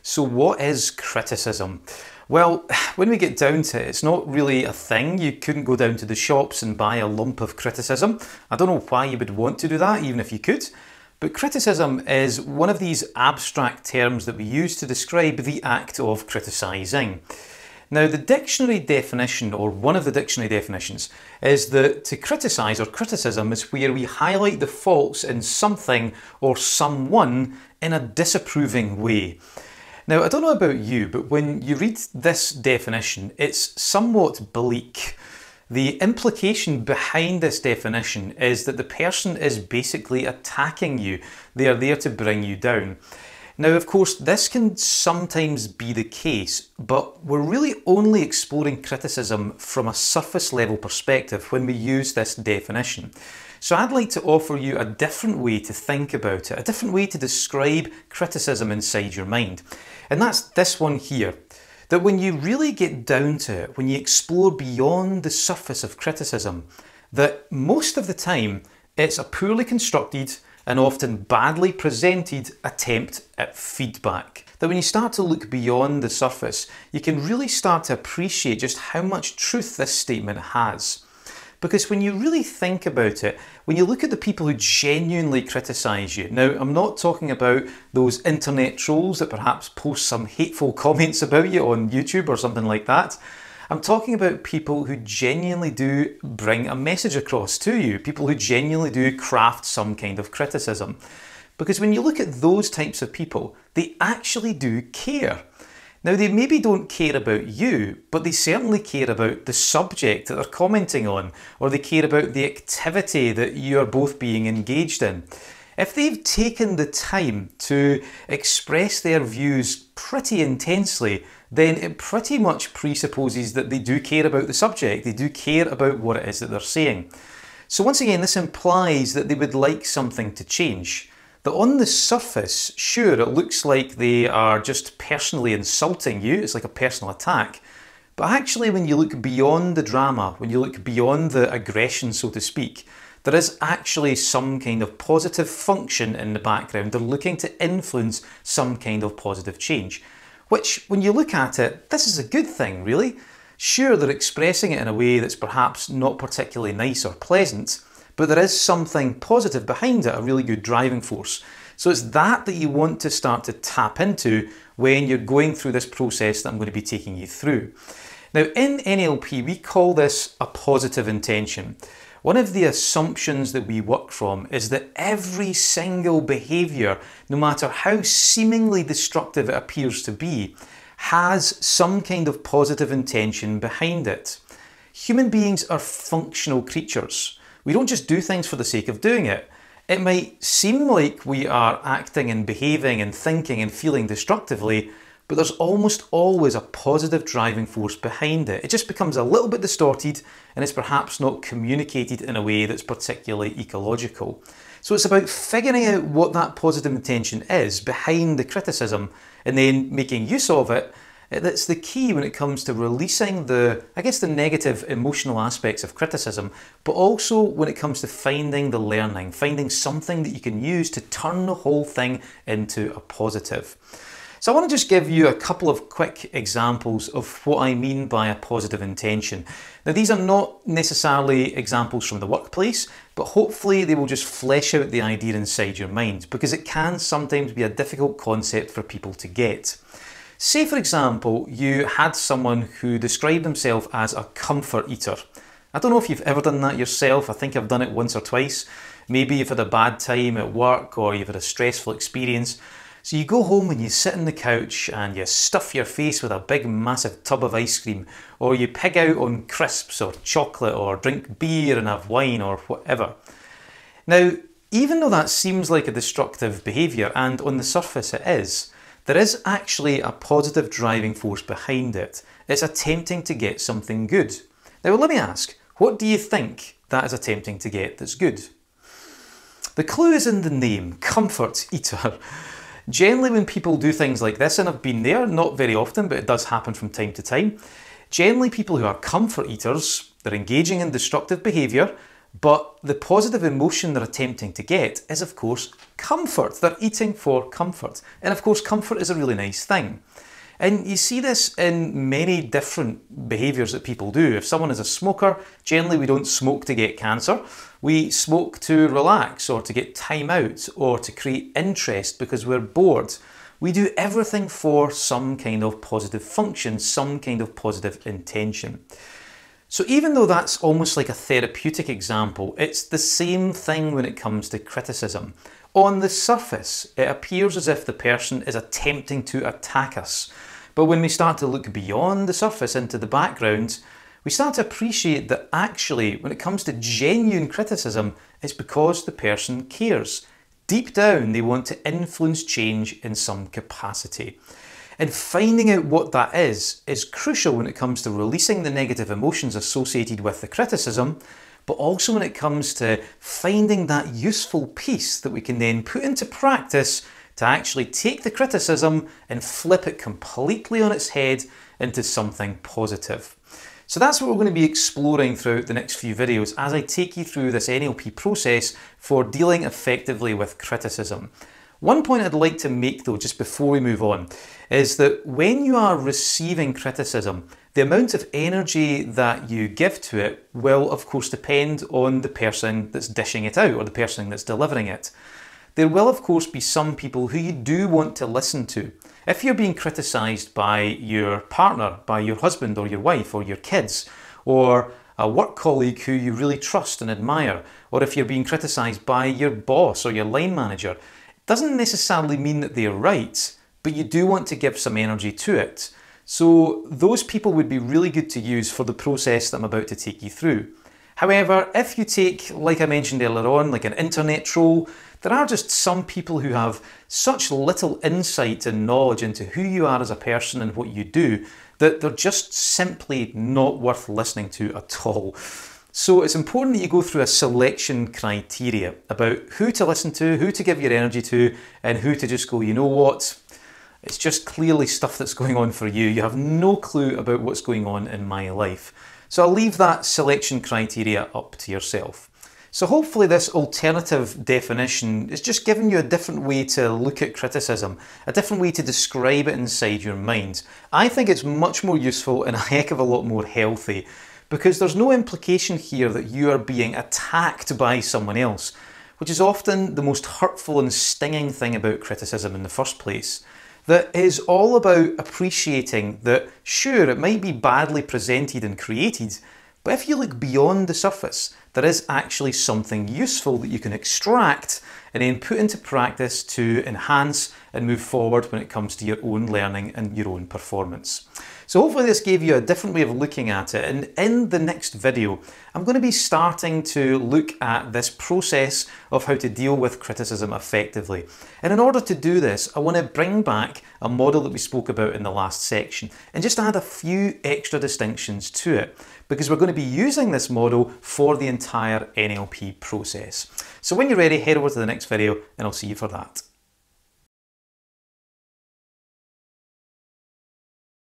So what is criticism? Well, when we get down to it, it's not really a thing. You couldn't go down to the shops and buy a lump of criticism. I don't know why you would want to do that, even if you could. But criticism is one of these abstract terms that we use to describe the act of criticising. Now, the dictionary definition, or one of the dictionary definitions, is that to criticise or criticism is where we highlight the faults in something or someone in a disapproving way. Now, I don't know about you, but when you read this definition, it's somewhat bleak. The implication behind this definition is that the person is basically attacking you. They are there to bring you down. Now, of course, this can sometimes be the case, but we're really only exploring criticism from a surface level perspective when we use this definition. So I'd like to offer you a different way to think about it, a different way to describe criticism inside your mind. And that's this one here, that when you really get down to it, when you explore beyond the surface of criticism, that most of the time it's a poorly constructed and often badly presented attempt at feedback. That when you start to look beyond the surface, you can really start to appreciate just how much truth this statement has. Because when you really think about it, when you look at the people who genuinely criticise you, now I'm not talking about those internet trolls that perhaps post some hateful comments about you on YouTube or something like that. I'm talking about people who genuinely do bring a message across to you, people who genuinely do craft some kind of criticism. Because when you look at those types of people, they actually do care. Now, they maybe don't care about you, but they certainly care about the subject that they're commenting on, or they care about the activity that you are both being engaged in. If they've taken the time to express their views pretty intensely, then it pretty much presupposes that they do care about the subject, they do care about what it is that they're saying. So once again, this implies that they would like something to change. That on the surface, sure, it looks like they are just personally insulting you, it's like a personal attack, but actually when you look beyond the drama, when you look beyond the aggression, so to speak, there is actually some kind of positive function in the background. They're looking to influence some kind of positive change. Which, when you look at it, this is a good thing, really. Sure, they're expressing it in a way that's perhaps not particularly nice or pleasant, but there is something positive behind it, a really good driving force. So it's that you want to start to tap into when you're going through this process that I'm going to be taking you through. Now, in NLP, we call this a positive intention. One of the assumptions that we work from is that every single behaviour, no matter how seemingly destructive it appears to be, has some kind of positive intention behind it. Human beings are functional creatures. We don't just do things for the sake of doing it. It might seem like we are acting and behaving and thinking and feeling destructively, but there's almost always a positive driving force behind it. It just becomes a little bit distorted and it's perhaps not communicated in a way that's particularly ecological. So it's about figuring out what that positive intention is behind the criticism and then making use of it. That's the key when it comes to releasing the negative emotional aspects of criticism, but also when it comes to finding the learning, finding something that you can use to turn the whole thing into a positive. So I want to just give you a couple of quick examples of what I mean by a positive intention. Now, these are not necessarily examples from the workplace, but hopefully they will just flesh out the idea inside your mind, because it can sometimes be a difficult concept for people to get. Say, for example, you had someone who described themselves as a comfort eater. I don't know if you've ever done that yourself. I think I've done it once or twice. Maybe you've had a bad time at work or you've had a stressful experience. So you go home and you sit on the couch and you stuff your face with a big massive tub of ice cream, or you pig out on crisps or chocolate or drink beer and have wine or whatever. Now, even though that seems like a destructive behaviour, and on the surface it is, there is actually a positive driving force behind it. It's attempting to get something good. Now let me ask, what do you think that is attempting to get that's good? The clue is in the name, comfort eater. Generally when people do things like this, and I've been there, not very often, but it does happen from time to time, generally people who are comfort eaters, they're engaging in destructive behaviour, But the positive emotion they're attempting to get is, of course, comfort. They're eating for comfort. And of course, comfort is a really nice thing. And you see this in many different behaviours that people do. If someone is a smoker, generally we don't smoke to get cancer. We smoke to relax or to get time out or to create interest because we're bored. We do everything for some kind of positive function, some kind of positive intention. So even though that's almost like a therapeutic example, it's the same thing when it comes to criticism. On the surface, it appears as if the person is attempting to attack us. But when we start to look beyond the surface into the background, we start to appreciate that actually, when it comes to genuine criticism, it's because the person cares. Deep down, they want to influence change in some capacity. And finding out what that is crucial when it comes to releasing the negative emotions associated with the criticism, but also when it comes to finding that useful piece that we can then put into practice to actually take the criticism and flip it completely on its head into something positive. So that's what we're going to be exploring throughout the next few videos as I take you through this NLP process for dealing effectively with criticism. One point I'd like to make though, just before we move on, is that when you are receiving criticism, the amount of energy that you give to it will of course depend on the person that's dishing it out or the person that's delivering it. There will of course be some people who you do want to listen to. If you're being criticised by your partner, by your husband or your wife or your kids, or a work colleague who you really trust and admire, or if you're being criticised by your boss or your line manager, doesn't necessarily mean that they're right, but you do want to give some energy to it. So those people would be really good to use for the process that I'm about to take you through. However, if you take, like I mentioned earlier on, like an internet troll, there are just some people who have such little insight and knowledge into who you are as a person and what you do that they're just simply not worth listening to at all. So it's important that you go through a selection criteria about who to listen to, who to give your energy to, and who to just go, you know what, it's just clearly stuff that's going on for you. You have no clue about what's going on in my life. So I'll leave that selection criteria up to yourself. So hopefully this alternative definition is just giving you a different way to look at criticism, a different way to describe it inside your mind. I think it's much more useful and a heck of a lot more healthy, because there's no implication here that you are being attacked by someone else, which is often the most hurtful and stinging thing about criticism in the first place. That is all about appreciating that, sure, it might be badly presented and created, but if you look beyond the surface, there is actually something useful that you can extract and then put into practice to enhance and move forward when it comes to your own learning and your own performance. So hopefully this gave you a different way of looking at it, and in the next video I'm going to be starting to look at this process of how to deal with criticism effectively. And in order to do this, I want to bring back a model that we spoke about in the last section and just add a few extra distinctions to it, because we're going to be using this model for the entire NLP process. So when you're ready, head over to the next video and I'll see you for that.